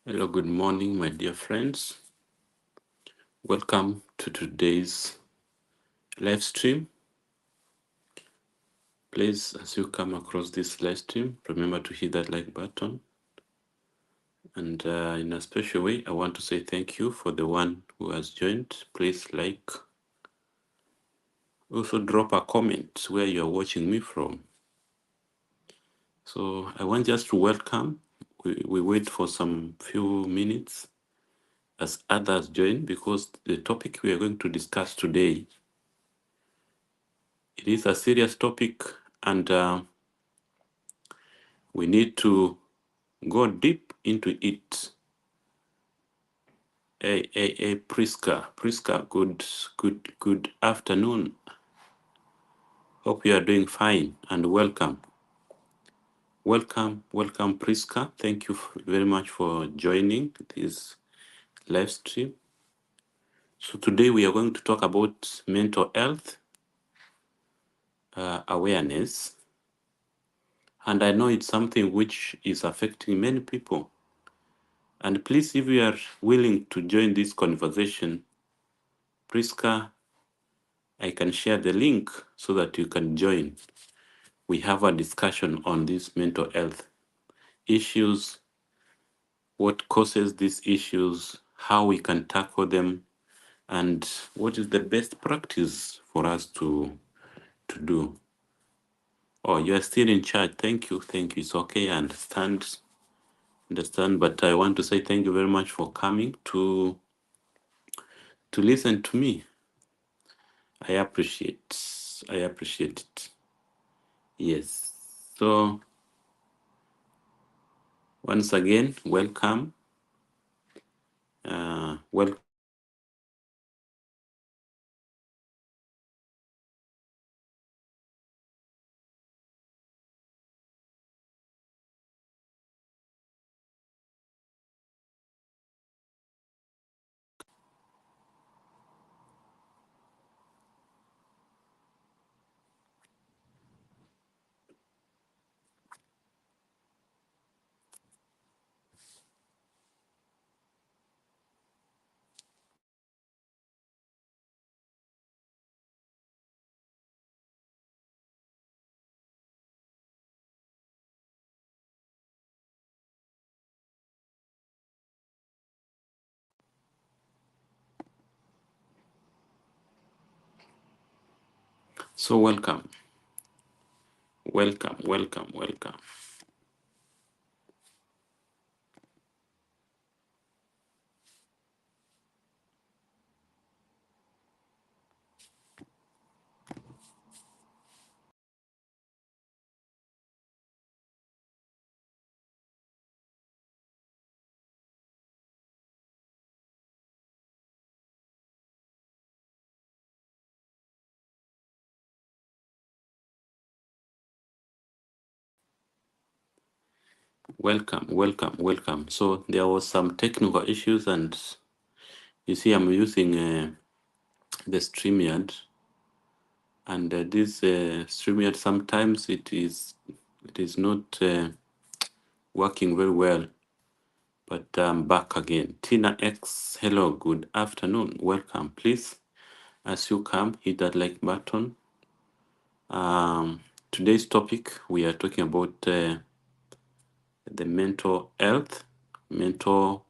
Hello, good morning, my dear friends. Welcome to today's live stream. Please, as you come across this live stream, remember to hit that like button. And in a special way, I want to say thank you for the one who has joined. Please like, also drop a comment where you are watching me from. So I want just to welcome. We wait for some few minutes as others join, because the topic we are going to discuss today, it is a serious topic, and we need to go deep into it. Priska, good afternoon. Hope you are doing fine, and welcome. Welcome, Priska. Thank you very much for joining this live stream. So today we are going to talk about mental health awareness. And I know it's something which is affecting many people. And please, if you are willing to join this conversation, Priska, I can share the link so that you can join. We have a discussion on these mental health issues, what causes these issues, how we can tackle them, and what is the best practice for us to do. Oh, you are still in charge. Thank you. It's okay. I understand, but I want to say thank you very much for coming to listen to me. I appreciate it. Yes. So once again, welcome. Welcome. So welcome. Welcome. So there was some technical issues, and you see I'm using the StreamYard, and this StreamYard, sometimes it is not working very well, but I'm back again. Tina X, hello, good afternoon, welcome. Please, as you come, hit that like button. Today's topic, we are talking about the mental health, mental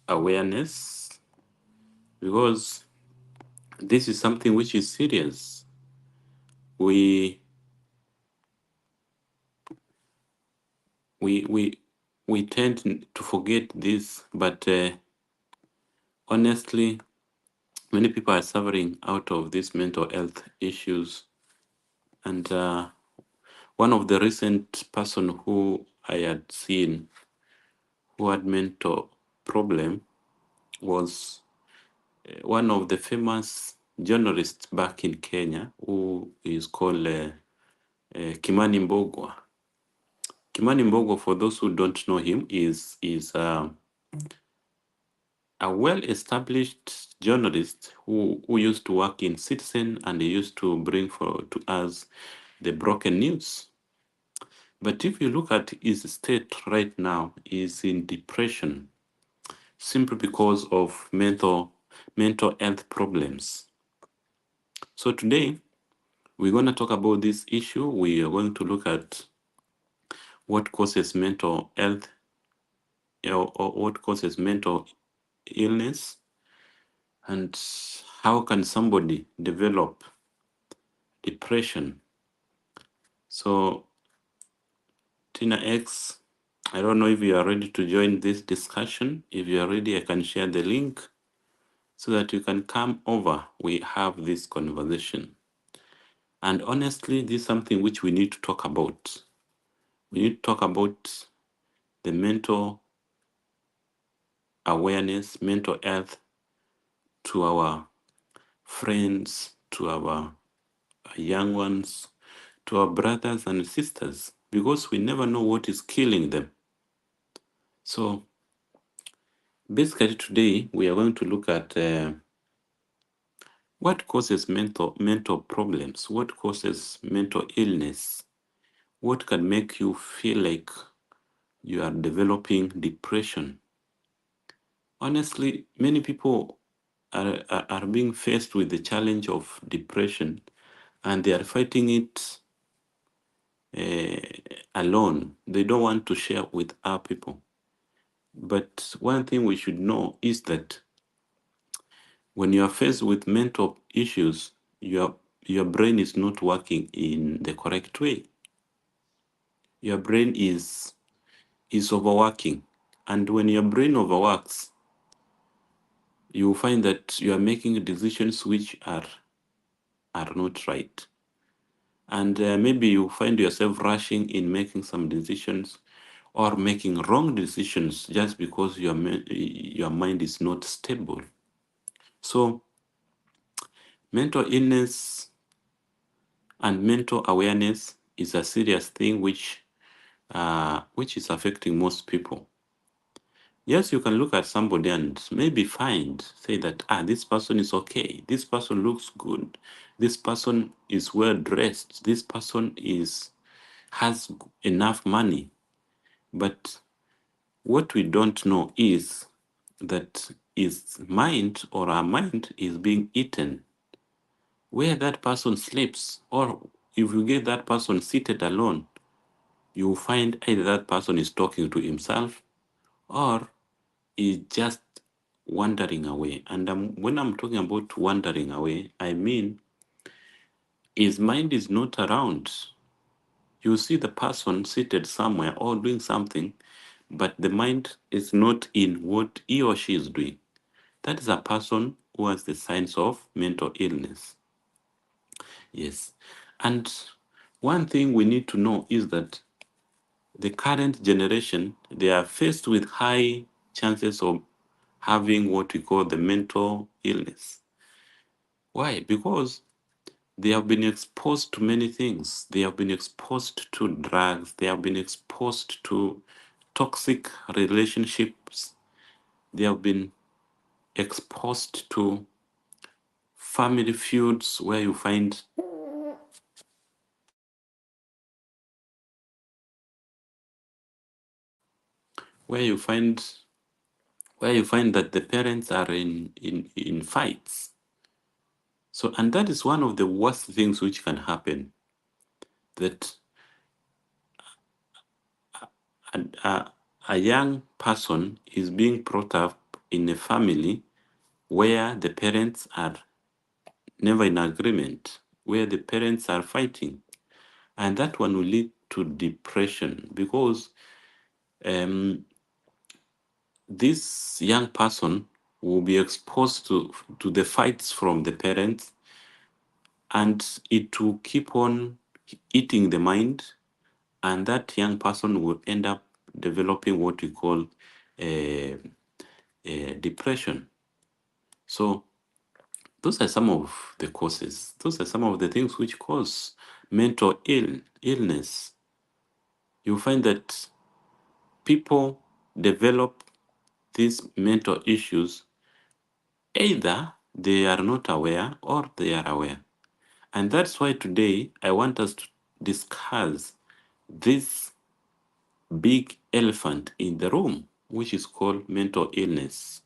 awareness, because this is something which is serious. We tend to forget this, but honestly, many people are suffering out of these mental health issues. And one of the recent person who I had seen who had mental problem was one of the famous journalists back in Kenya, who is called Kimani Mbogwa. Kimani Mbogwa, for those who don't know him, is a well-established journalist who used to work in Citizen, and he used to bring to us the broken news. But if you look at his state right now, he's in depression simply because of mental health problems. So today we're going to talk about this issue. We are going to look at what causes mental health or what causes mental illness, and how can somebody develop depression. So Tina X, I don't know if you are ready to join this discussion. If you are ready, I can share the link so that you can come over. We have this conversation. And honestly, this is something which we need to talk about. We need to talk about the mental awareness, mental health to our friends, to our young ones, to our brothers and sisters, because we never know what is killing them. So basically today we are going to look at what causes mental problems, what causes mental illness, what can make you feel like you are developing depression. Honestly, many people are being faced with the challenge of depression, and they are fighting it alone. They don't want to share with other people. But one thing we should know is that when you are faced with mental issues, your brain is not working in the correct way. Your brain is overworking, and when your brain overworks, you find that you are making decisions which are not right, and maybe you find yourself rushing in making some decisions or making wrong decisions just because your mind is not stable. So mental illness and mental awareness is a serious thing which is affecting most people. Yes, you can look at somebody and maybe say that, this person is okay, this person looks good, this person is well dressed, this person has enough money. But what we don't know is that his mind or our mind is being eaten. Where that person sleeps, or if you get that person seated alone, you will find either that person is talking to himself or is just wandering away. And when I'm talking about wandering away, I mean his mind is not around. You see the person seated somewhere or doing something, but the mind is not in what he or she is doing. That is a person who has the signs of mental illness. Yes. And one thing we need to know is that the current generation, they are faced with high chances of having what we call the mental illness. Why? Because they have been exposed to many things. They have been exposed to drugs. They have been exposed to toxic relationships. They have been exposed to family feuds where you find where you find that the parents are in fights. So, and that is one of the worst things which can happen, that a young person is being brought up in a family where the parents are never in agreement, where the parents are fighting. And that one will lead to depression, because this young person will be exposed to the fights from the parents, and it will keep on eating the mind, and that young person will end up developing what we call depression. So those are some of the causes. Those are some of the things which cause mental illness. You find that people develop these mental issues, either they are not aware or they are aware. And that's why today I want us to discuss this big elephant in the room, which is called mental illness.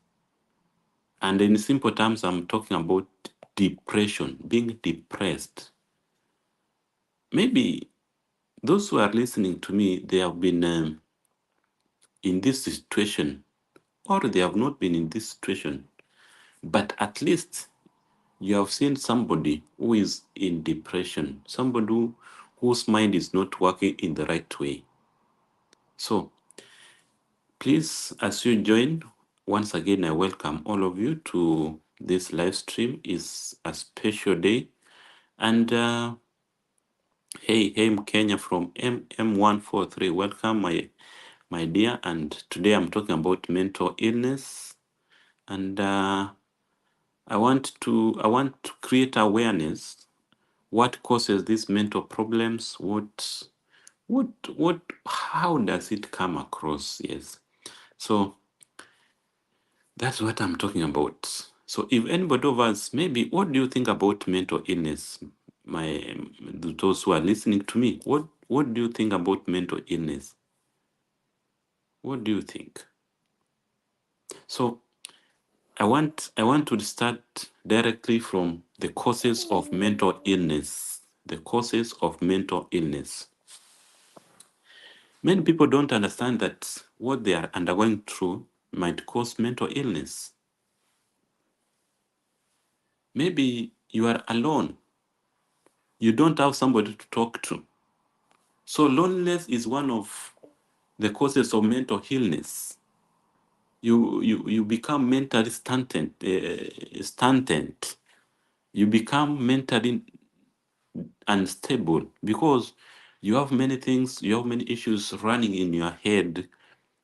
And in simple terms, I'm talking about depression, being depressed. Maybe those who are listening to me, they have been in this situation, or they have not been in this situation, but at least you have seen somebody who is in depression, somebody whose mind is not working in the right way. So please, as you join, once again, I welcome all of you to this live stream. It's a special day. And hey, Kenya from MM143, welcome, my dear. And today I'm talking about mental illness. And I want to create awareness. What causes these mental problems? How does it come across? Yes. So that's what I'm talking about. So if anybody of us, maybe, what do you think about mental illness? Those who are listening to me, what do you think about mental illness? What do you think? So I want to start directly from the causes of mental illness. The causes of mental illness. Many people don't understand that what they are undergoing through might cause mental illness. Maybe you are alone. You don't have somebody to talk to. So loneliness is one of the causes of mental illness. You become mentally stunted. You become mentally unstable because you have many things, you have many issues running in your head,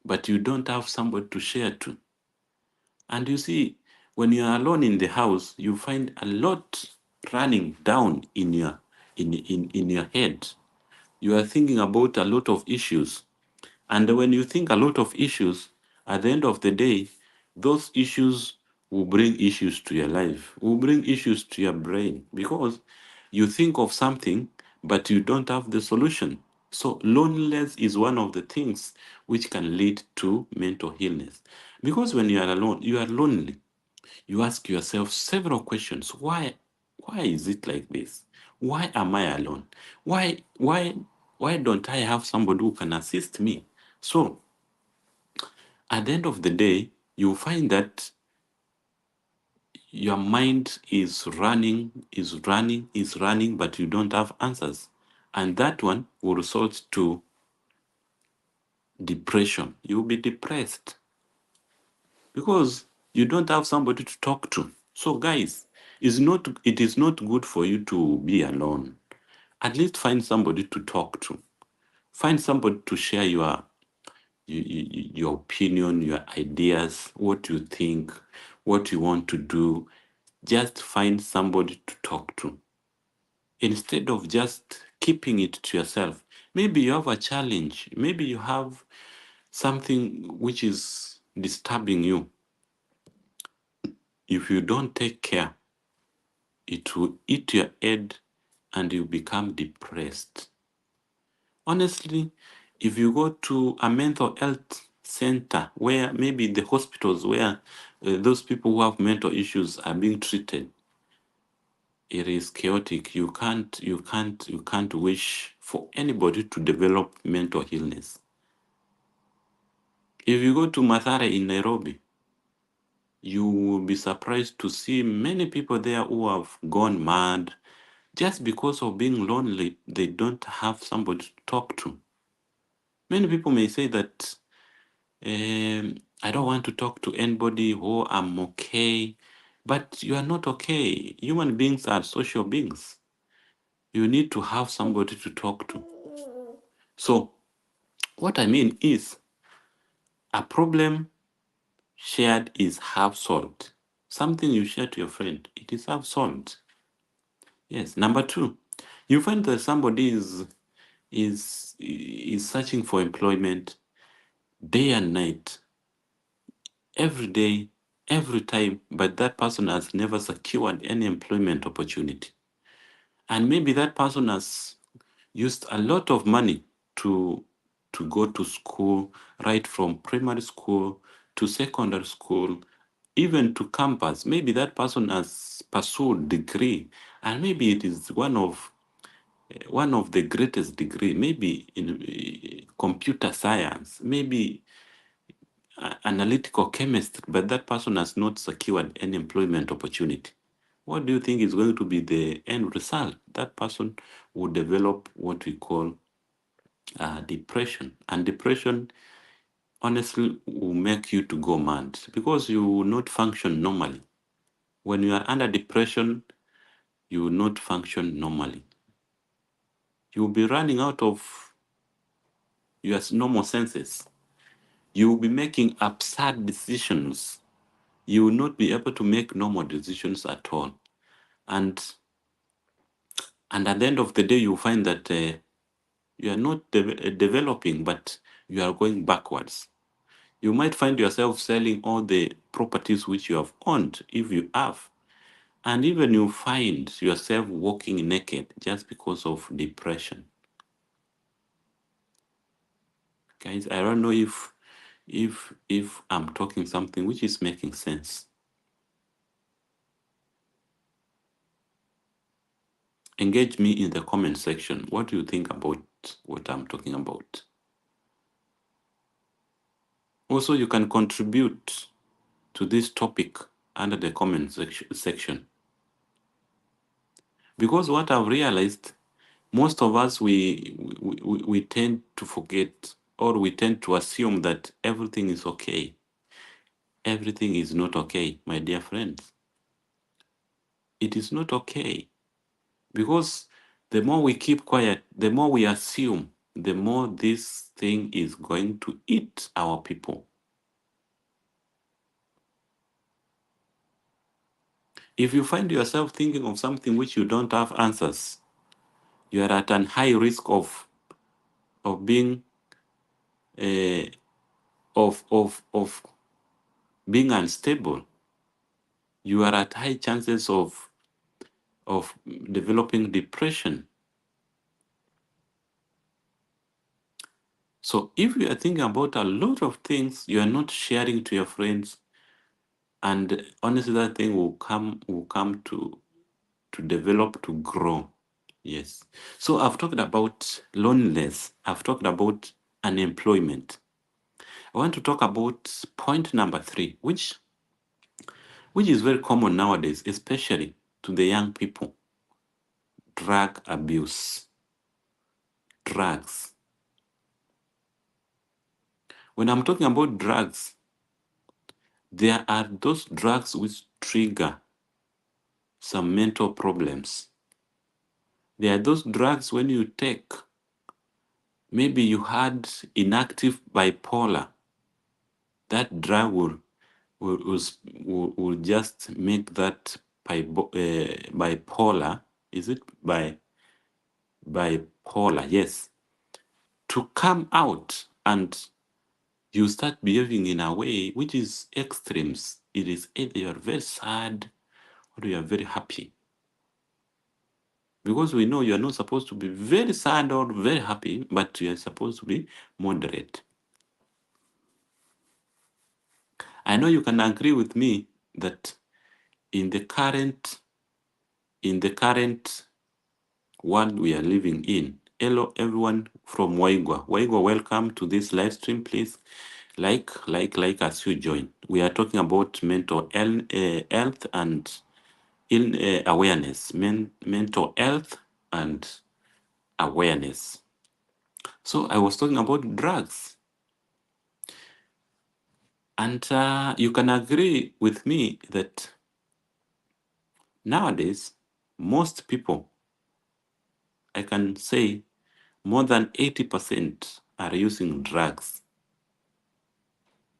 but you don't have somebody to share to. And you see, when you are alone in the house, you find a lot running down in your in your head. You are thinking about a lot of issues. And when you think a lot of issues, at the end of the day, those issues will bring issues to your life, will bring issues to your brain because you think of something, but you don't have the solution. So loneliness is one of the things which can lead to mental illness. Because when you are alone, you are lonely. You ask yourself several questions. Why is it like this? Why am I alone? Why don't I have somebody who can assist me? So at the end of the day, you find that your mind is running, but you don't have answers. And that one will result to depression. You'll be depressed because you don't have somebody to talk to. So guys, it is not good for you to be alone. At least find somebody to talk to. Find somebody to share your opinion, your ideas, what you think, what you want to do. Just find somebody to talk to instead of just keeping it to yourself. Maybe you have a challenge. Maybe you have something which is disturbing you. If you don't take care, it will eat your head and you become depressed. Honestly, if you go to a mental health center where maybe the hospitals where those people who have mental issues are being treated, it is chaotic. You can't wish for anybody to develop mental illness. If you go to Mathare in Nairobi, you will be surprised to see many people there who have gone mad just because of being lonely. They don't have somebody to talk to. Many people may say that I don't want to talk to anybody. Oh, I'm okay. But you are not okay. Human beings are social beings. You need to have somebody to talk to. So, what I mean is, a problem shared is half solved. Something you share to your friend, it is half solved. Yes. Number two, you find that somebody is searching for employment day and night, every day, every time, but that person has never secured any employment opportunity. And maybe that person has used a lot of money to to go to school, right from primary school to secondary school, even to campus. Maybe that person has pursued degree, and maybe it is one of the greatest degree, maybe in computer science, maybe analytical chemistry, but that person has not secured any employment opportunity. What do you think is going to be the end result? That person will develop what we call depression, and depression honestly will make you to go mad because you will not function normally. When you are under depression, you will not function normally. You will be running out of your normal senses. You will be making absurd decisions. You will not be able to make normal decisions at all. And at the end of the day, you find that you are not developing, but you are going backwards. You might find yourself selling all the properties which you have owned, if you have. And even you find yourself walking naked just because of depression. Guys, I don't know if I'm talking something which is making sense. Engage me in the comment section. What do you think about what I'm talking about? Also, you can contribute to this topic under the comment section. Because what I've realized, most of us, we tend to forget, or we tend to assume that everything is okay. Everything is not okay, my dear friends. It is not okay. Because the more we keep quiet, the more we assume, the more this thing is going to eat our people. If you find yourself thinking of something which you don't have answers, you are at an high risk of being of being unstable. You are at high chances of developing depression. So if you are thinking about a lot of things you are not sharing to your friends, and honestly that thing will come to develop, to grow. Yes. So I've talked about loneliness. I've talked about unemployment. I want to talk about point number 3, which is very common nowadays, especially to the young people. Drug abuse. Drugs. When I'm talking about drugs, there are those drugs which trigger some mental problems. There are those drugs when you take, maybe you had inactive bipolar, that drug will just make that bipolar, is it bipolar, yes, to come out, and you start behaving in a way which is extremes. It is either you are very sad or you are very happy. Because we know you are not supposed to be very sad or very happy, but you are supposed to be moderate. I know you can agree with me that in the current world we are living in. Hello everyone from Waigwa. Waigwa, welcome to this live stream. Please like as you join. We are talking about mental health and awareness. Mental health and awareness. So I was talking about drugs. And you can agree with me that nowadays, most people, I can say more than 80% are using drugs.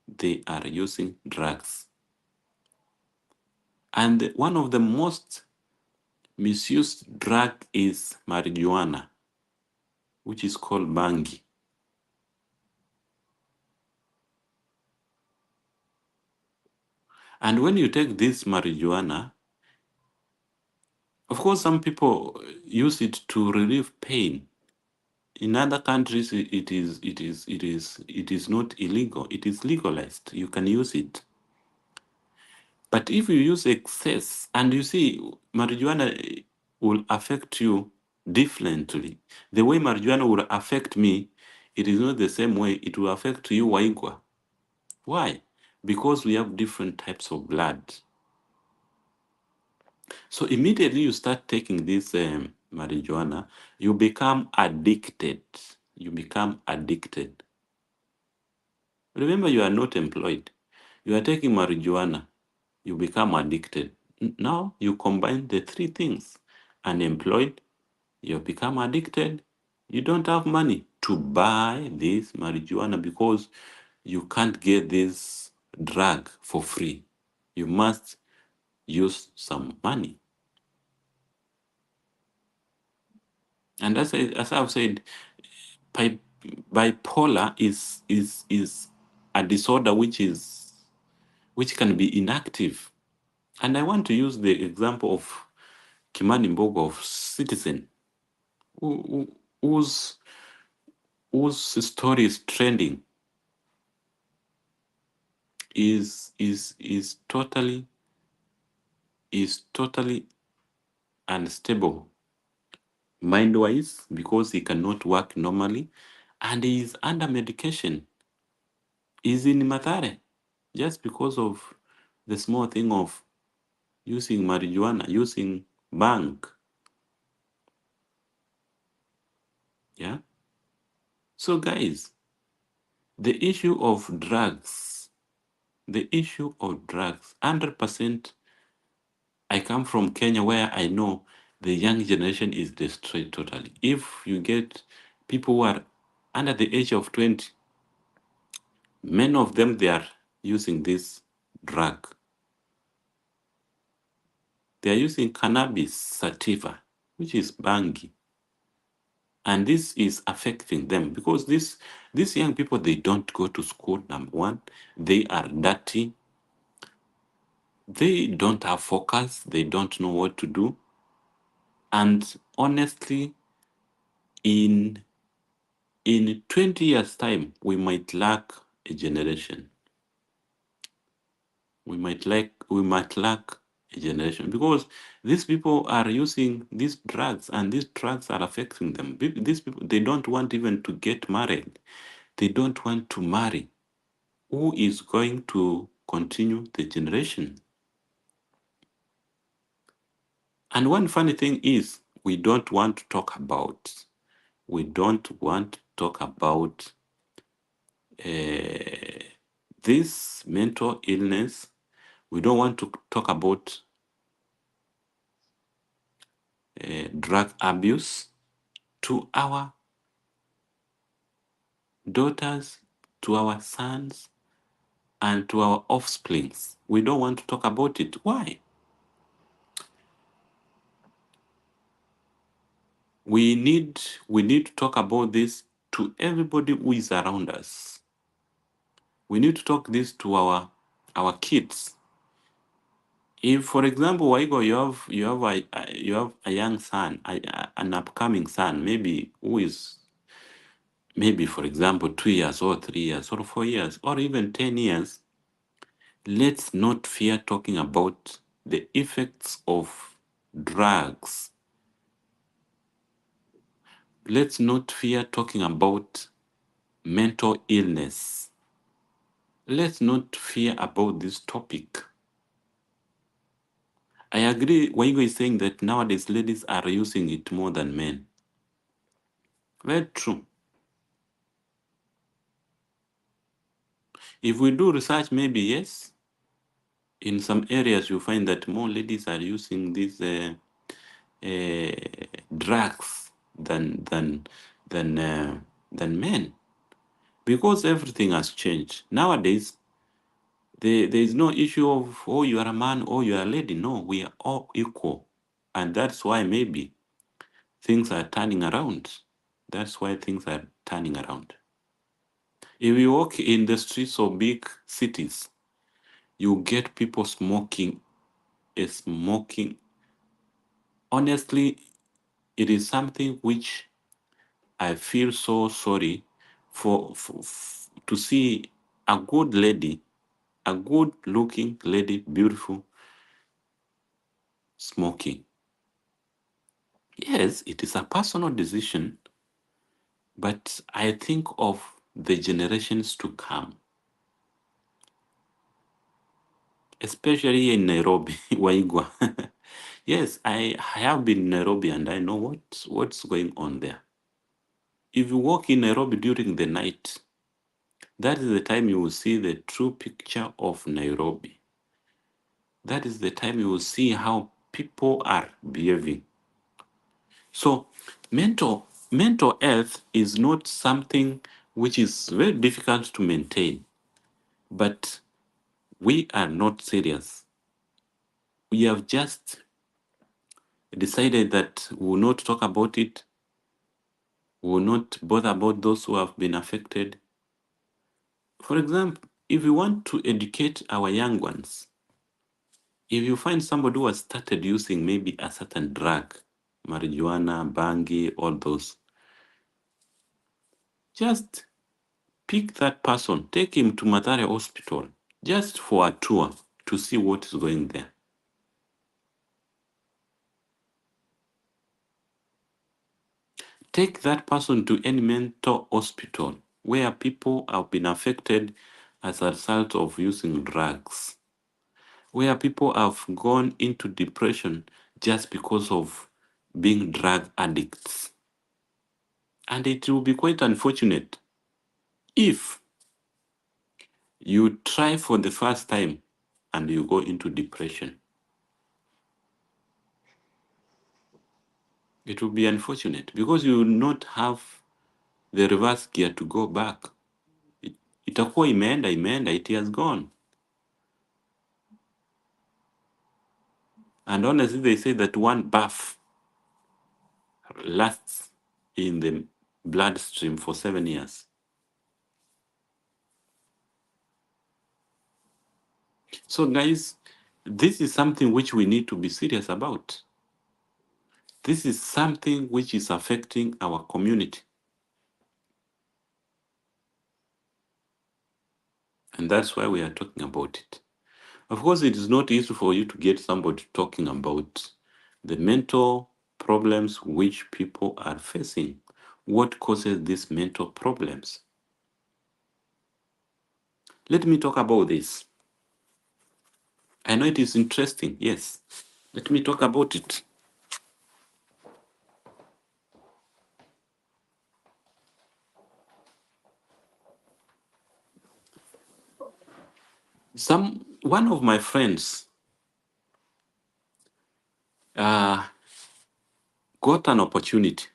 They are using drugs. And one of the most misused drug is marijuana, which is called bangi. And when you take this marijuana, of course, some people use it to relieve pain. In other countries, it is not illegal. It is legalized. You can use it. But if you use excess, and you see, marijuana will affect you differently. The way marijuana will affect me, it is not the same way it will affect you, Waigwa. Why? Because we have different types of blood. So immediately you start taking this marijuana, you become addicted. You become addicted. Remember, you are not employed. You are taking marijuana. You become addicted. Now you combine the three things. Unemployed, you become addicted. You don't have money to buy this marijuana because you can't get this drug for free. You must use some money. And as I've said, bipolar is a disorder which can be inactive. And I want to use the example of Kimani Mbogo of Citizen, whose story is trending, is totally unstable mind-wise because he cannot work normally, and he is under medication. He's in Mathare just because of the small thing of using marijuana, using bank. Yeah. So guys, the issue of drugs, 100%. I come from Kenya where I know the young generation is destroyed totally. If you get people who are under the age of 20, many of them, they are using this drug. They are using cannabis sativa, which is bangi. And this is affecting them because these young people, they don't go to school, number one. They are dirty. They don't have focus. They don't know what to do. And honestly, in 20 years' time, we might lack a generation. We might lack a generation because these people are using these drugs and these drugs are affecting them. These people, they don't want even to get married. They don't want to marry. Who is going to continue the generation? And one funny thing is we don't want to talk about this mental illness. We don't want to talk about drug abuse to our daughters, to our sons, and to our offsprings. We don't want to talk about it. Why? We need to talk about this to everybody who is around us. We need to talk this to our kids. If, for example, Waigo, you have a young son, an upcoming son, maybe who is maybe, for example, 2 years or 3 years or 4 years or even 10 years, let's not fear talking about the effects of drugs. Let's not fear talking about mental illness. Let's not fear about this topic. I agree, Waigo is saying that nowadays ladies are using it more than men. Very true. If we do research, maybe yes. In some areas, you find that more ladies are using these drugs than men, because everything has changed nowadays. There is no issue of, oh, you are a man or you are a lady. No, we are all equal, and that's why maybe things are turning around. That's why things are turning around. If you walk in the streets of big cities, you get people smoking. Honestly, it is something which I feel so sorry to see a good lady, a good looking lady, beautiful, smoking. Yes, it is a personal decision, but I think of the generations to come, especially in Nairobi, Waigwa. Yes, I have been in Nairobi and I know what's going on there. If you walk in Nairobi during the night, that is the time you will see the true picture of Nairobi. That is the time you will see how people are behaving. So mental health is not something which is very difficult to maintain, but we are not serious. We have just decided that we will not talk about it. We will not bother about those who have been affected. For example, if we want to educate our young ones, if you find somebody who has started using maybe a certain drug, marijuana, bangi, all those, just pick that person, take him to Mathare Hospital, just for a tour to see what is going there. Take that person to any mental hospital where people have been affected as a result of using drugs, where people have gone into depression just because of being drug addicts. And it will be quite unfortunate if you try for the first time and you go into depression. It will be unfortunate because you will not have the reverse gear to go back. Itakuwa imeenda, it has gone. And honestly, they say that one bath lasts in the bloodstream for 7 years. So guys, this is something which we need to be serious about. This is something which is affecting our community. And that's why we are talking about it. Of course, it is not easy for you to get somebody talking about the mental problems which people are facing. What causes these mental problems? Let me talk about this. I know it is interesting, yes. Let me talk about it. One of my friends got an opportunity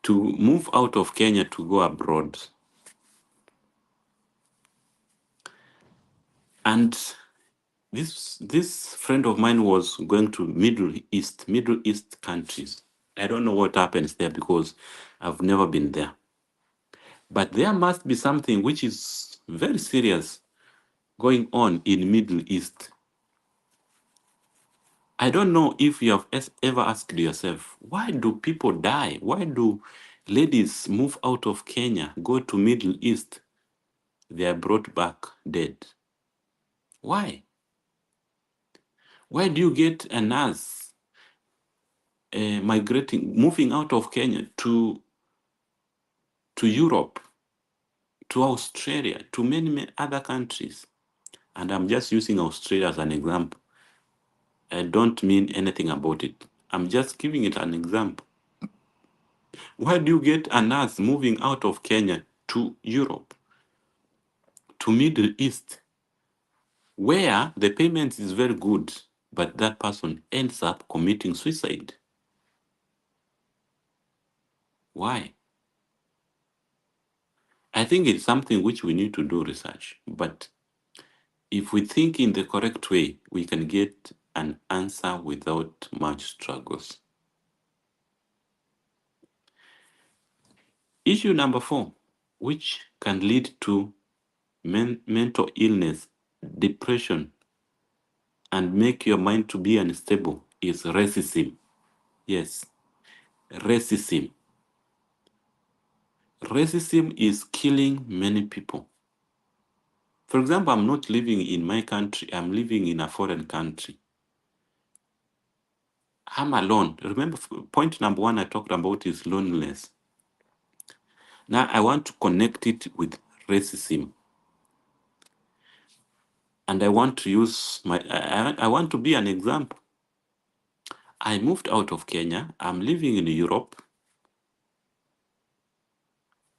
to move out of Kenya to go abroad. And this friend of mine was going to Middle East countries. I don't know what happens there because I've never been there. But there must be something which is very serious going on in Middle East. I don't know if you have ever asked yourself, why do people die? Why do ladies move out of Kenya, go to Middle East? They are brought back dead. Why? Why do you get a nurse moving out of Kenya to Europe, to Australia, to many other countries? And I'm just using Australia as an example. I don't mean anything about it. I'm just giving it an example. Why do you get a nurse moving out of Kenya to Europe, to Middle East, where the payment is very good, but that person ends up committing suicide? Why? I think it's something which we need to do research, but if we think in the correct way, we can get an answer without much struggles. Issue number 4, which can lead to mental illness, depression, and make your mind to be unstable, is racism. Yes, racism. Racism is killing many people. For example, I'm not living in my country, I'm living in a foreign country. I'm alone. Remember, point number one I talked about is loneliness. Now I want to connect it with racism. And I want to use I want to be an example. I moved out of Kenya. I'm living in Europe.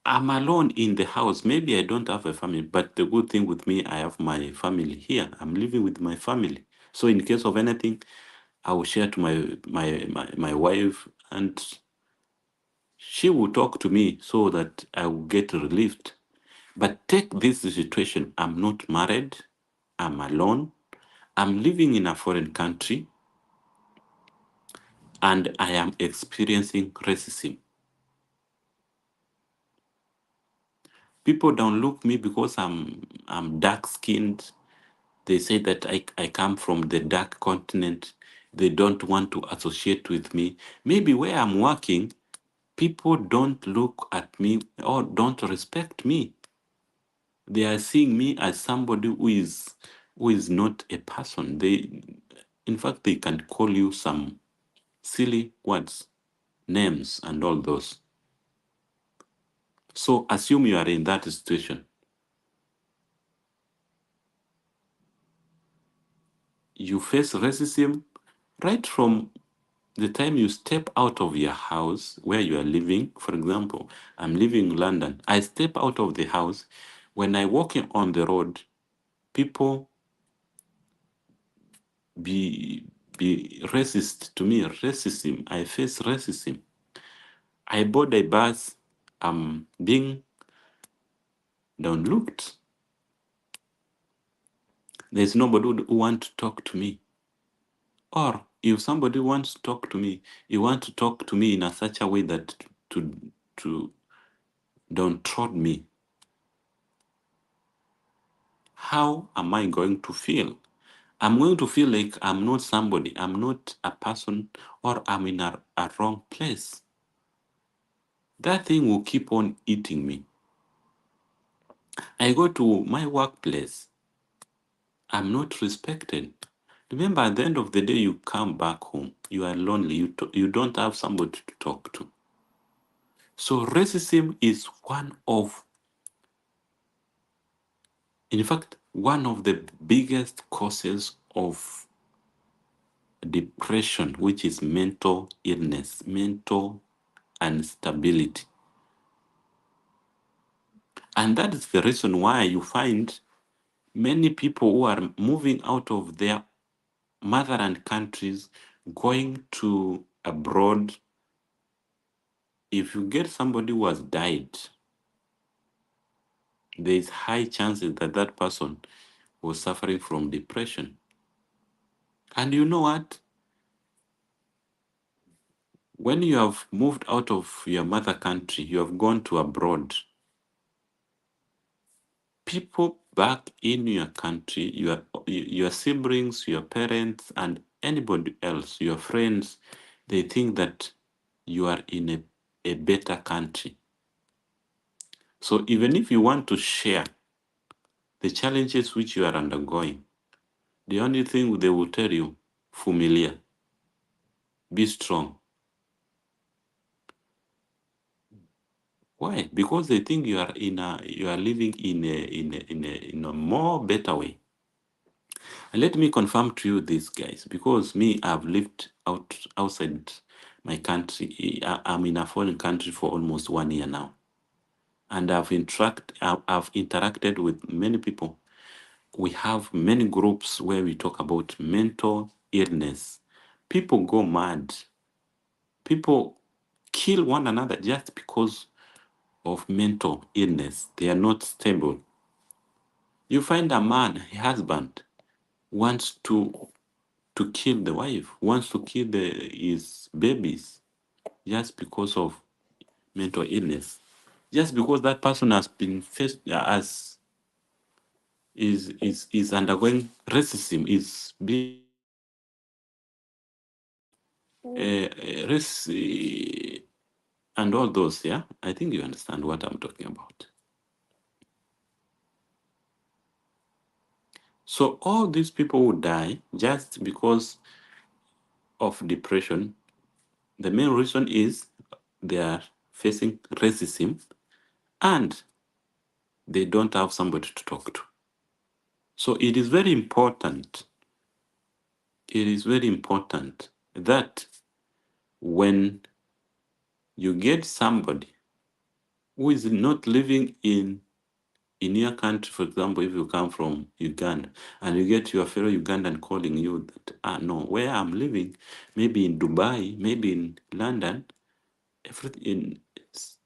I'm alone in the house. Maybe I don't have a family, but the good thing with me, I have my family here. I'm living with my family. So in case of anything, I will share to my wife, and she will talk to me so that I will get relieved. But take this situation. I'm not married. I'm alone. I'm living in a foreign country, and I am experiencing racism. People don't look me because I'm dark skinned. They say that I come from the dark continent. They don't want to associate with me. Maybe where I'm working, people don't look at me or don't respect me. They are seeing me as somebody who is not a person. In fact, they can call you some silly words, names, and all those. So assume you are in that situation. You face racism right from the time you step out of your house where you are living. For example, I'm living in London. I step out of the house. When I walk on the road, people be racist to me. Racism. I face racism. I board a bus. I'm being downlooked. There's nobody who want to talk to me. Or if somebody wants to talk to me, you want to talk to me in a such a way that to don't trod me. How am I going to feel? I'm going to feel like I'm not somebody, I'm not a person, or I'm in a wrong place. That thing will keep on eating me. I go to my workplace, I'm not respected. Remember, at the end of the day, you come back home, you are lonely, you don't have somebody to talk to. So racism is in fact, one of the biggest causes of depression, which is mental illness, mental instability. And that is the reason why you find many people who are moving out of their motherland countries, going to abroad. If you get somebody who has died, there is high chances that that person was suffering from depression. And you know what? When you have moved out of your mother country, you have gone to abroad, people back in your country, your siblings, your parents, and anybody else, your friends, they think that you are in a better country. So even if you want to share the challenges which you are undergoing, the only thing they will tell you, familiar, be strong. Why? Because they think you are living in a more better way. And let me confirm to you this, guys, because me, I've lived outside my country. I'm in a foreign country for almost 1 year now, and I've interacted with many people. We have many groups where we talk about mental illness. People go mad. People kill one another just because of mental illness. They are not stable. You find a man, a husband, wants to kill the wife, wants to kill his babies just because of mental illness. Just because that person has been faced as is undergoing racism, is being race, and all those, yeah? I think you understand what I'm talking about. So all these people who die just because of depression, the main reason is they are facing racism and they don't have somebody to talk to. So it is very important. It is very important that when you get somebody who is not living in your country, for example, if you come from Uganda and you get your fellow Ugandan calling you that, no, where I'm living, maybe in Dubai, maybe in London, everything,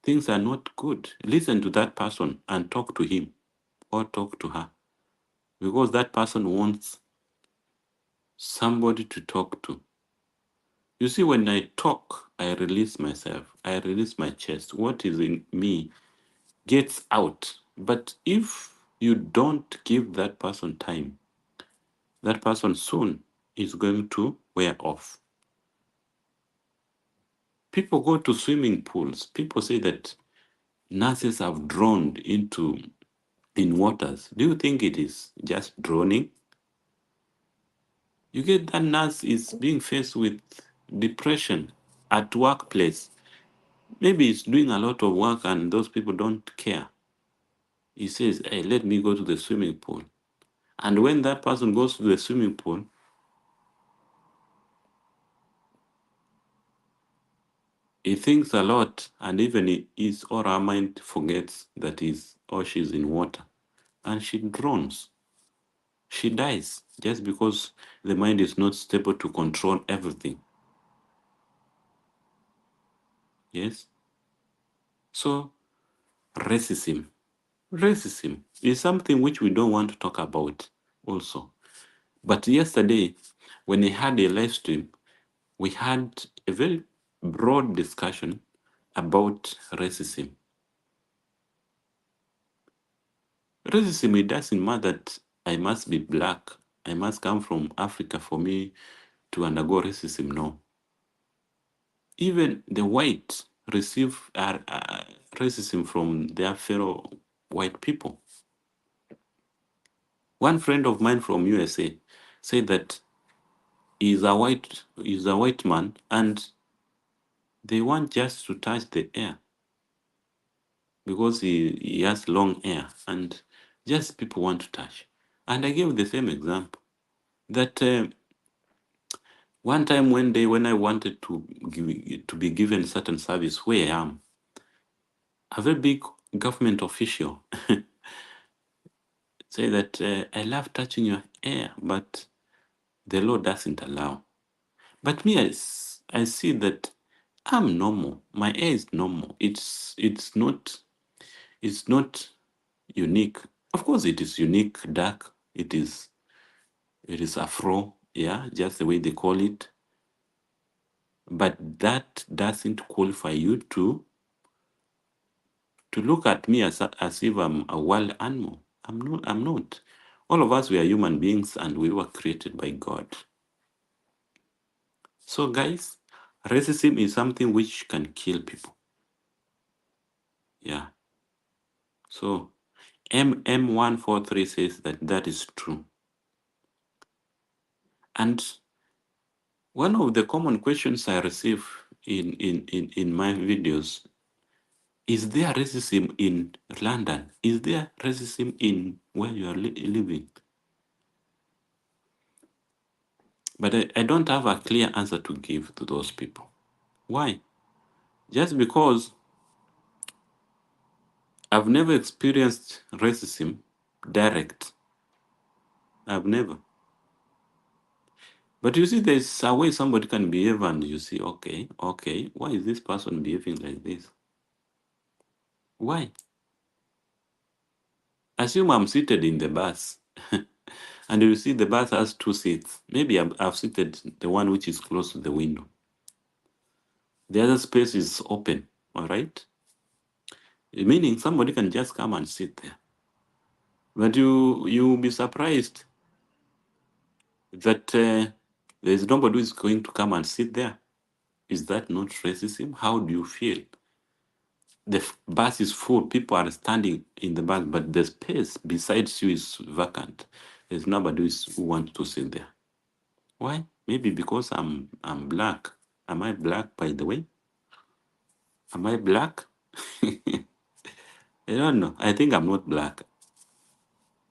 things are not good. Listen to that person and talk to him or talk to her, because that person wants somebody to talk to. You see, when I talk, I release myself, I release my chest. What is in me gets out. But if you don't give that person time, that person soon is going to wear off. People go to swimming pools. People say that nurses have drowned in waters. Do you think it is just drowning? You get that nurse is being faced with depression at workplace. Maybe he's doing a lot of work and those people don't care. He says, hey, let me go to the swimming pool. And when that person goes to the swimming pool, he thinks a lot, and even his or her mind forgets that he's or she's in water. And she drowns. She dies just because the mind is not stable to control everything. Yes? So, racism. Racism is something which we don't want to talk about also. But yesterday, when I had a live stream, we had a very broad discussion about racism. Racism, it doesn't matter that I must be black, I must come from Africa for me to undergo racism. No. Even the white receive racism from their fellow white people. One friend of mine from USA said that he's a white man and they want just to touch the air because he has long hair and just people want to touch. And I gave the same example that one time, one day, when I wanted to be given certain service where I am, a very big government official say that I love touching your hair, but the law doesn't allow. But me, I see that I'm normal. My hair is normal. It's not unique. Of course, it is unique, dark. It is afro, yeah, just the way they call it. But that doesn't qualify you to look at me as if I'm a wild animal. I'm not. All of us, we are human beings and we were created by God. So guys, racism is something which can kill people. Yeah. So MM143 says that is true. And one of the common questions I receive in my videos, is there racism in London? Is there racism in where you are living? But I don't have a clear answer to give to those people. Why? Just because I've never experienced racism direct. I've never. But you see, there's a way somebody can behave and you see, okay, why is this person behaving like this? Why? Assume I'm seated in the bus and you see the bus has two seats. Maybe I've seated the one which is close to the window. The other space is open, all right? Meaning somebody can just come and sit there. But you'll be surprised that there's nobody who is going to come and sit there. Is that not racism? How do you feel? the bus is full, people are standing in the bus, but the space besides you is vacant. There's nobody who wants to sit there. Why? Maybe because I'm black. Am I black, by the way? Am I black? I don't know. I think I'm not black.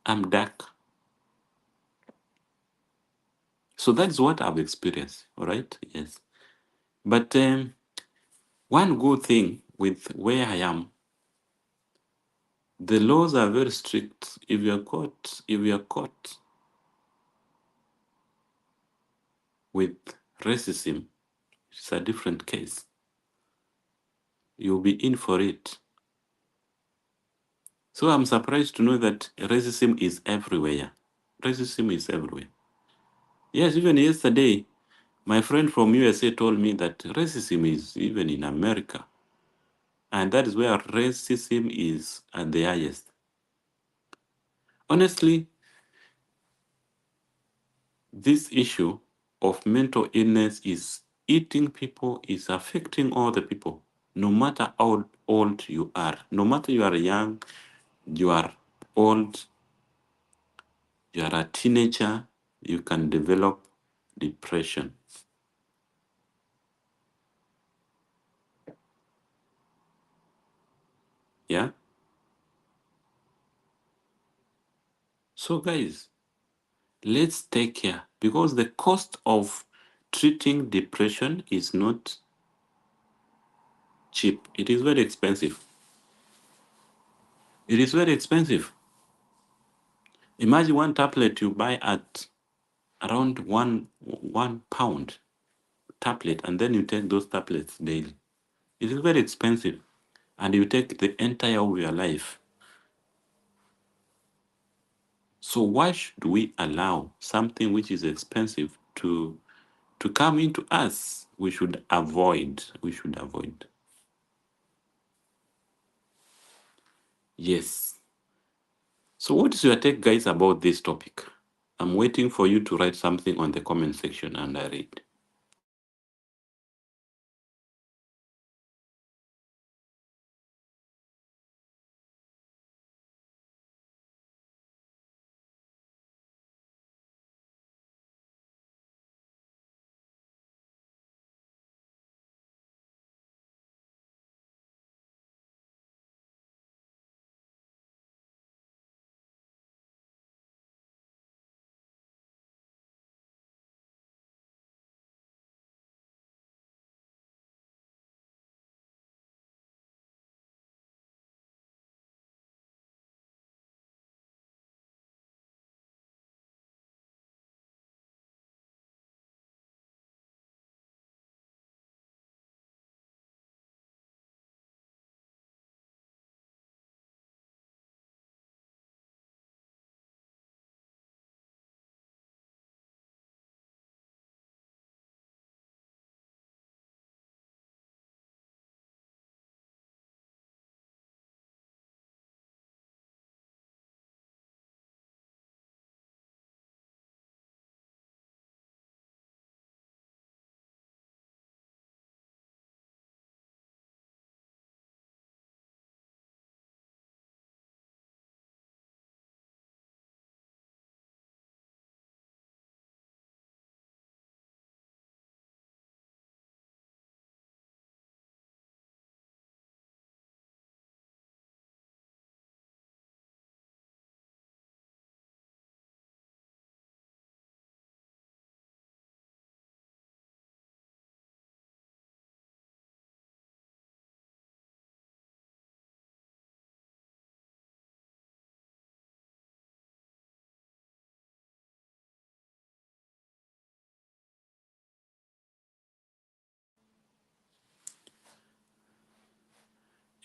I'm dark. So that's what I've experienced. All right. Yes. But one good thing with where I am, the laws are very strict. If you are caught with racism, it's a different case. You'll be in for it. So I'm surprised to know that racism is everywhere. Racism is everywhere. Yes, even yesterday, my friend from USA told me that racism is even in America. And that is where racism is at the highest. Honestly, this issue of mental illness is eating people, is affecting all the people, no matter how old you are. No matter you are young, you are old, you are a teenager, you can develop depression. Yeah? So, guys, let's take care, because the cost of treating depression is not cheap. It is very expensive. It is very expensive. Imagine one tablet you buy at around one pound tablet, and then you take those tablets daily. It is very expensive, and you take the entire of your life. So why should we allow something which is expensive to come into us? We should avoid. We should avoid. Yes. So what is your take, guys, about this topic? I'm waiting for you to write something on the comment section and I read.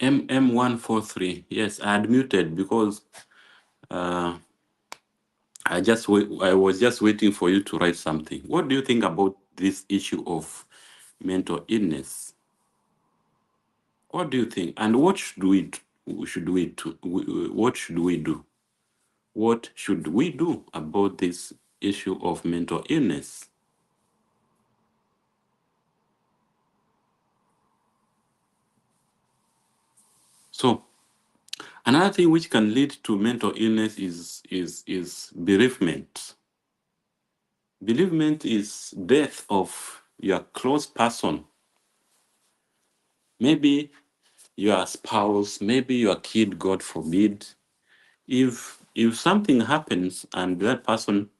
MM143. Yes, I had muted because uh, I was just waiting for you to write something. What do you think about this issue of mental illness? What do you think? And what should we do? What should we do? What should we do about this issue of mental illness? So another thing which can lead to mental illness is bereavement. Bereavement is death of your close person. Maybe your spouse, maybe your kid, God forbid. If something happens and that person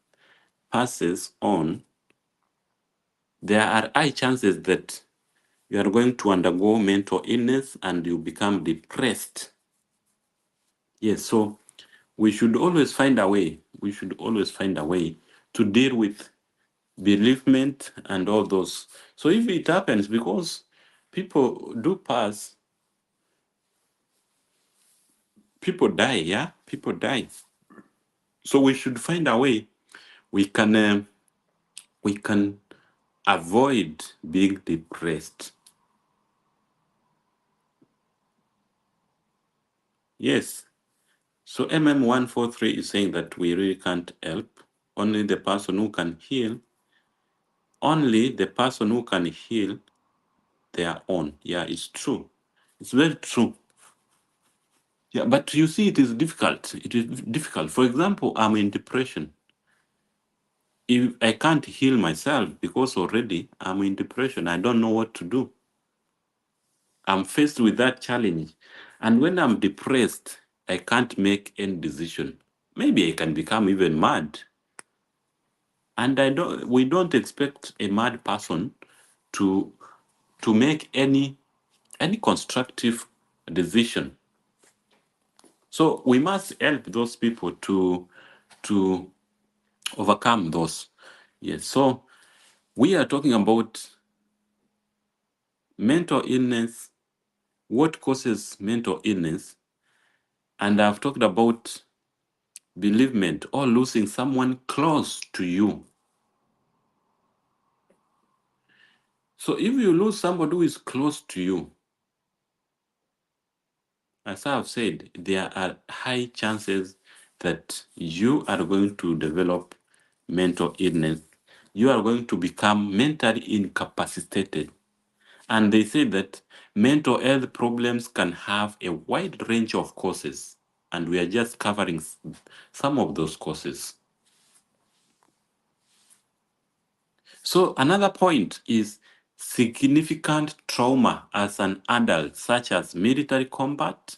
passes on, there are high chances that you are going to undergo mental illness and you become depressed. Yes, so we should always find a way. We should always find a way to deal with bereavement and all those. So if it happens, because people do pass, people die, yeah, people die. So we should find a way we can avoid being depressed. Yes. So MM143 is saying that we really can't help. Only the person who can heal. Only the person who can heal their own. Yeah, it's true. It's very true. Yeah, but you see, it is difficult. It is difficult. For example, I'm in depression. If I can't heal myself because already I'm in depression, I don't know what to do. I'm faced with that challenge. And when I'm depressed, I can't make any decision. Maybe I can become even mad. And we don't expect a mad person to make any constructive decision. So we must help those people to overcome those. Yes. So we are talking about mental illness, what causes mental illness, and I've talked about bereavement or losing someone close to you. So if you lose somebody who is close to you, as I've said, there are high chances that you are going to develop mental illness. You are going to become mentally incapacitated. And they say that mental health problems can have a wide range of causes. And we are just covering some of those causes. So another point is significant trauma as an adult, such as military combat,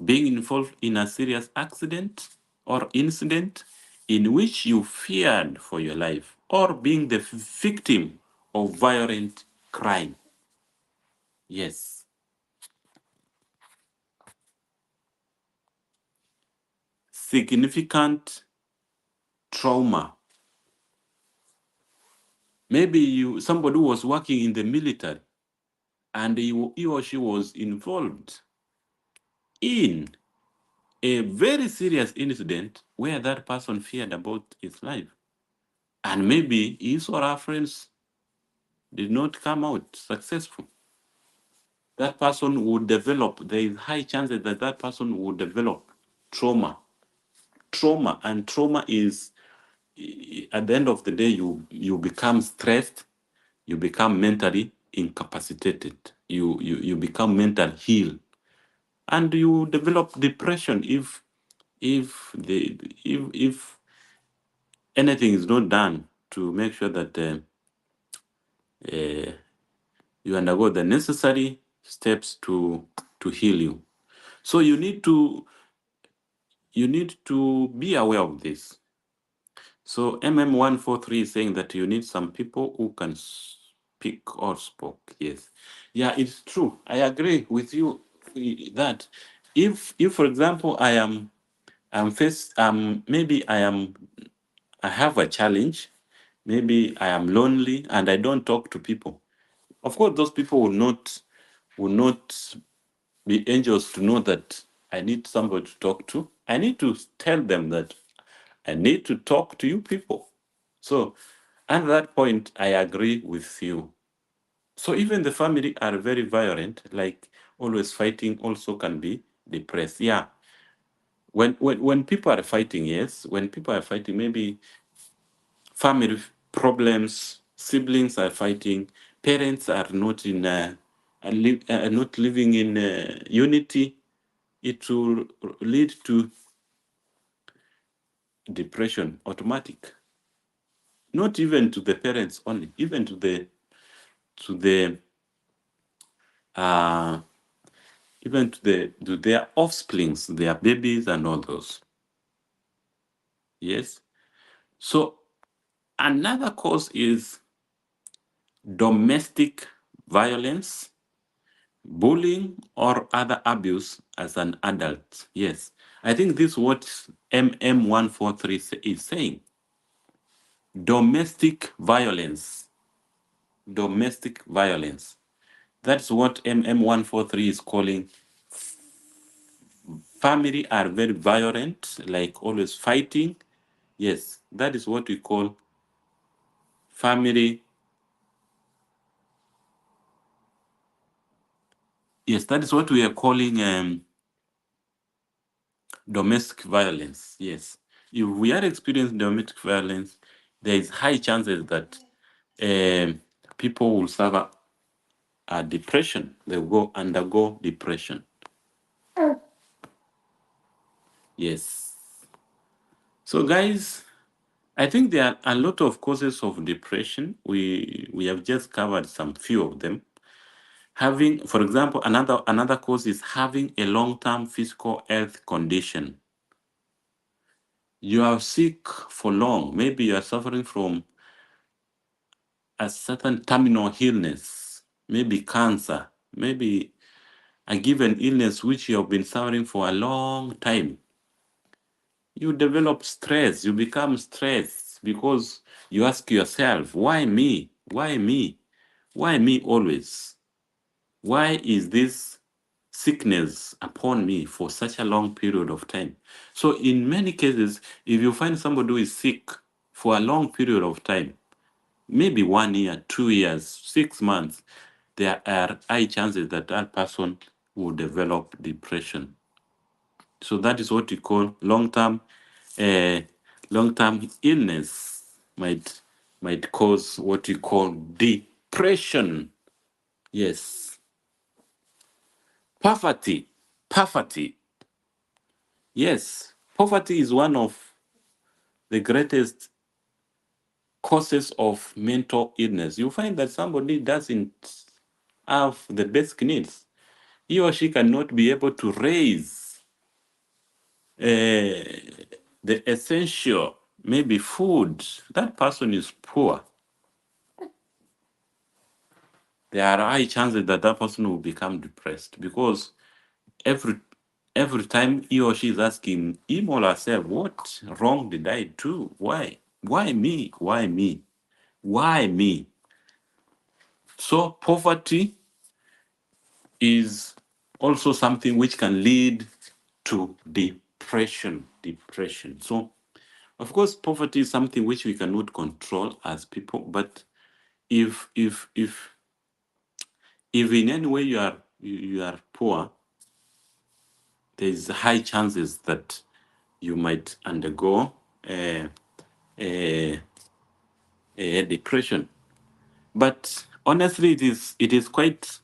being involved in a serious accident or incident in which you feared for your life, or being the victim of violent crime. Yes. Significant trauma. Maybe somebody who was working in the military and he or she was involved in a very serious incident where that person feared about his life. And maybe his or her friends did not come out successful. That person would develop, there is high chances that that person would develop trauma. And trauma is, at the end of the day, you become stressed, you become mentally incapacitated, you become mental ill, and you develop depression if anything is not done to make sure that you undergo the necessary steps to heal you. So you need to be aware of this. So MM143 is saying that you need some people who can speak or spoke. Yes. Yeah, it's true. I agree with you that if for example maybe I have a challenge, maybe I am lonely and I don't talk to people. Of course, those people will not be angels to know that I need somebody to talk to. I need to tell them that I need to talk to you people. So at that point, I agree with you. So even the family are very violent, like always fighting also can be depressed. Yeah. When people are fighting, yes, when people are fighting, maybe family problems, siblings are fighting, parents are not in not living in unity. it will lead to depression automatic. Not even to the parents only, even to the even to their offsprings, their babies and all those. Yes. So another cause is domestic violence, bullying, or other abuse as an adult. Yes. I think this is what MM143 is saying. Domestic violence. Domestic violence. That's what MM143 is calling. Family are very violent, like always fighting. Yes, that is what we call family. Yes, that is what we are calling domestic violence. Yes, if we are experiencing domestic violence, there is high chances that people will suffer a depression. They will undergo depression. Yes. So, guys, I think there are a lot of causes of depression. We have just covered some few of them. Having, for example, another cause is having a long-term physical health condition. You are sick for long. Maybe you are suffering from a certain terminal illness, maybe cancer, maybe a given illness which you have been suffering for a long time. You develop stress, you become stressed because you ask yourself, why me? Why me? Why me always? Why is this sickness upon me for such a long period of time? So in many cases, if you find somebody who is sick for a long period of time, maybe 1 year, 2 years, 6 months, there are high chances that that person will develop depression. So that is what we call long-term illness might cause what we call depression. Yes. Poverty. Yes, poverty is one of the greatest causes of mental illness. You find that somebody doesn't have the basic needs. He or she cannot be able to raise the essential, maybe food. That person is poor. There are high chances that that person will become depressed because every time he or she is asking him or herself, what wrong did I do? Why? Why me? Why me? Why me? So poverty is also something which can lead to depression. So, of course, poverty is something which we cannot control as people. But if in any way you are poor, there is high chances that you might undergo a depression. But honestly, it is quite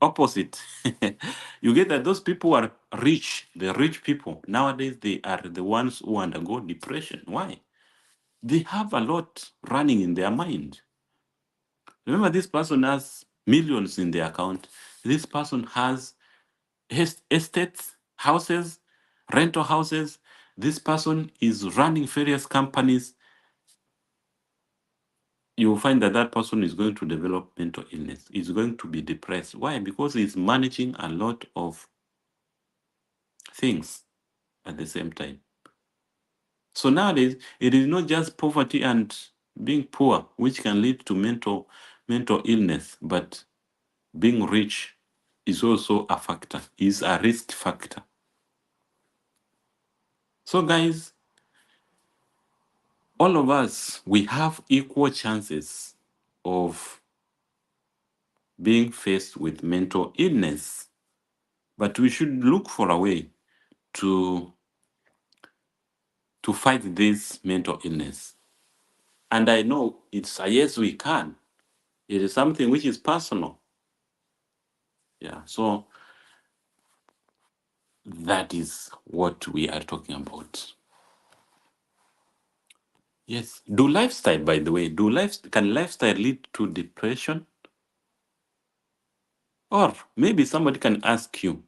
opposite. You get that those people are rich. The rich people nowadays, they are the ones who undergo depression. Why? They have a lot running in their mind. Remember, this person has millions in their account. This person has estates, houses, rental houses. This person is running various companies. You will find that that person is going to develop mental illness. Is going to be depressed. Why? Because he's managing a lot of things at the same time. So nowadays, it is not just poverty and being poor which can lead to mental illness, but being rich is also a factor, is a risk factor. So guys, all of us, we have equal chances of being faced with mental illness, but we should look for a way to fight this mental illness. And I know it's a yes, we can. It is something which is personal. Yeah. So That is what we are talking about. Yes. Do lifestyle, by the way, can lifestyle lead to depression? Or maybe somebody can ask you,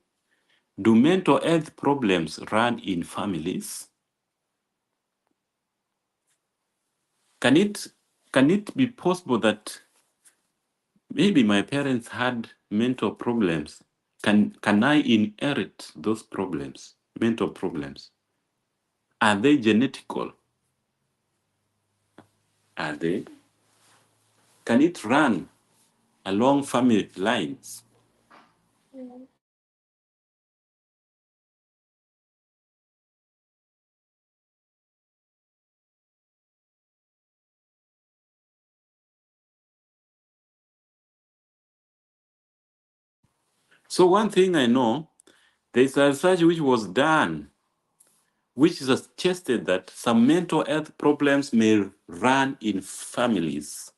do mental health problems run in families? Can it be possible that maybe my parents had mental problems? Can I inherit those problems, mental problems? Are they genetical? Are they? Can it run along family lines? So one thing I know, there's a research which was done, which suggested that some mental health problems may run in families.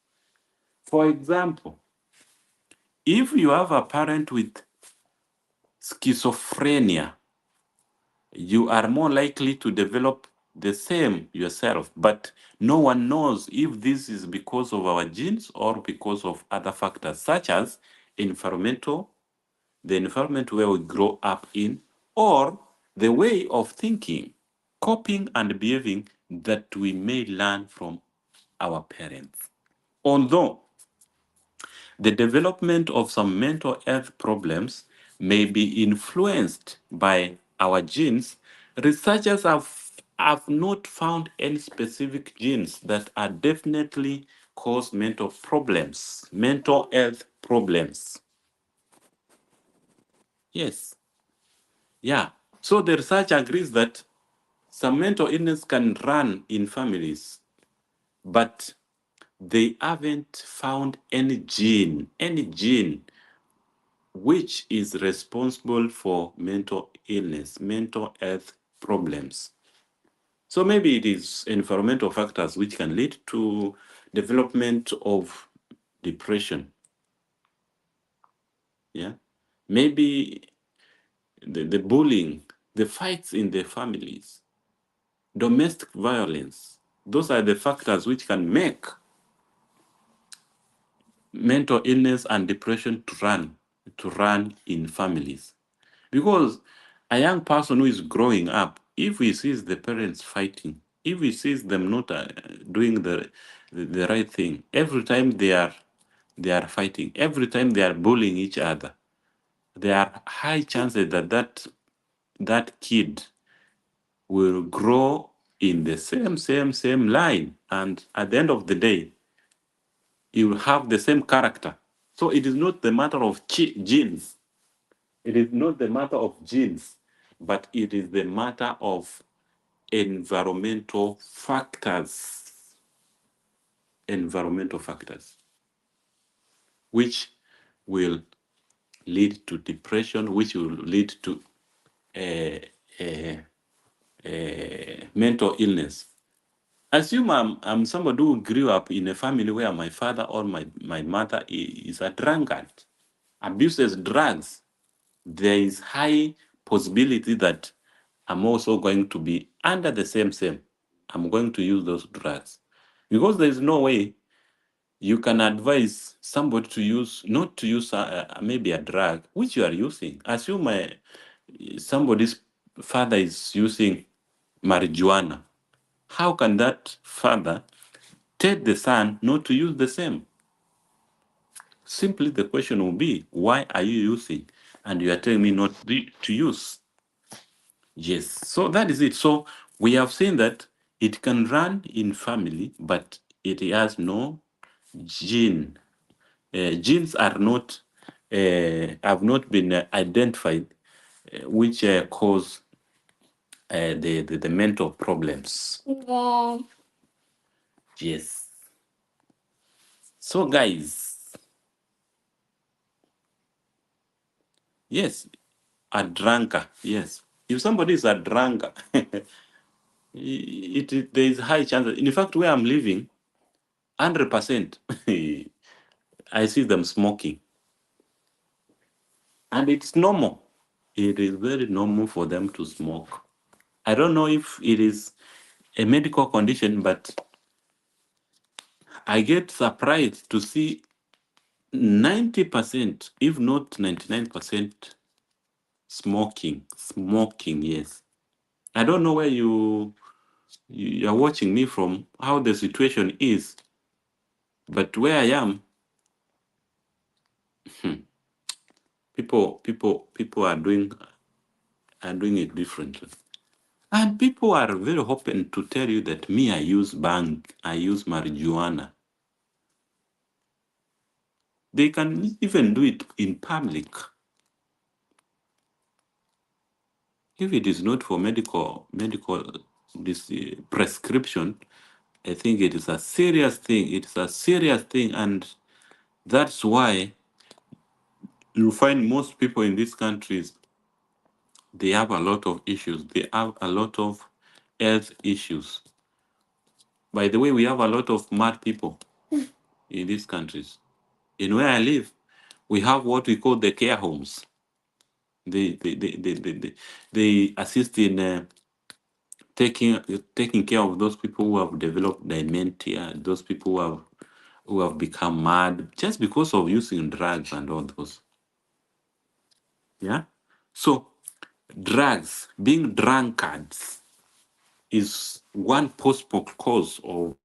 For example, if you have a parent with schizophrenia, you are more likely to develop the same yourself, but no one knows if this is because of our genes or because of other factors, such as environmental, the environment where we grow up in, or the way of thinking, coping, and behaving that we may learn from our parents. Although the development of some mental health problems may be influenced by our genes, researchers have not found any specific genes that are definitely cause mental health problems. Yes. Yeah. So the research agrees that some mental illness can run in families, but they haven't found any gene which is responsible for mental illness, mental health problems. So maybe it is environmental factors which can lead to development of depression. Yeah. Maybe the bullying, the fights in the families, domestic violence. Those are the factors which can make mental illness and depression to run in families. Because a young person who is growing up, if he sees the parents fighting, if he sees them not doing the right thing, every time they are fighting, every time they are bullying each other, there are high chances that kid will grow in the same line, and at the end of the day, he will have the same character. So it is not the matter of genes. It is not the matter of genes, but it is the matter of environmental factors. Environmental factors, which will lead to depression, which will lead to uh, uh, mental illness. Assume I'm somebody who grew up in a family where my father or my mother is a drunkard, abuses drugs. There is high possibility that I'm also going to be under the same. I'm going to use those drugs, because there is no way you can advise somebody to use not to use maybe a drug which you are using. Assume somebody's father is using marijuana. How can that father tell the son not to use the same? Simply the question will be, why are you using? And you are telling me not to use. Yes, so that is it. So we have seen that it can run in family, but it has no gene. Genes are not have not been identified, which cause the mental problems. Yeah. Yes. So guys, yes, a drunker. Yes, if somebody is a drunker, there is high chance. In fact, where I'm living, 100%, I see them smoking, and it's normal. it is very normal for them to smoke. I don't know if it is a medical condition, but I get surprised to see 90%, if not 99%, smoking. Smoking, yes. I don't know where you are watching me from, how the situation is, but where I am, people are doing it differently. And people are very open to tell you that me, I use bang, I use marijuana. They can even do it in public. If it is not for medical this prescription, I think it is a serious thing. It is a serious thing, and that's why you find most people in these countries, they have a lot of issues. They have a lot of health issues. By the way, we have a lot of mad people in these countries. In where I live, we have what we call the care homes. They assist in taking care of those people who have developed dementia, those people who have become mad just because of using drugs and all those. Yeah. So drugs, being drunkards, is one possible cause of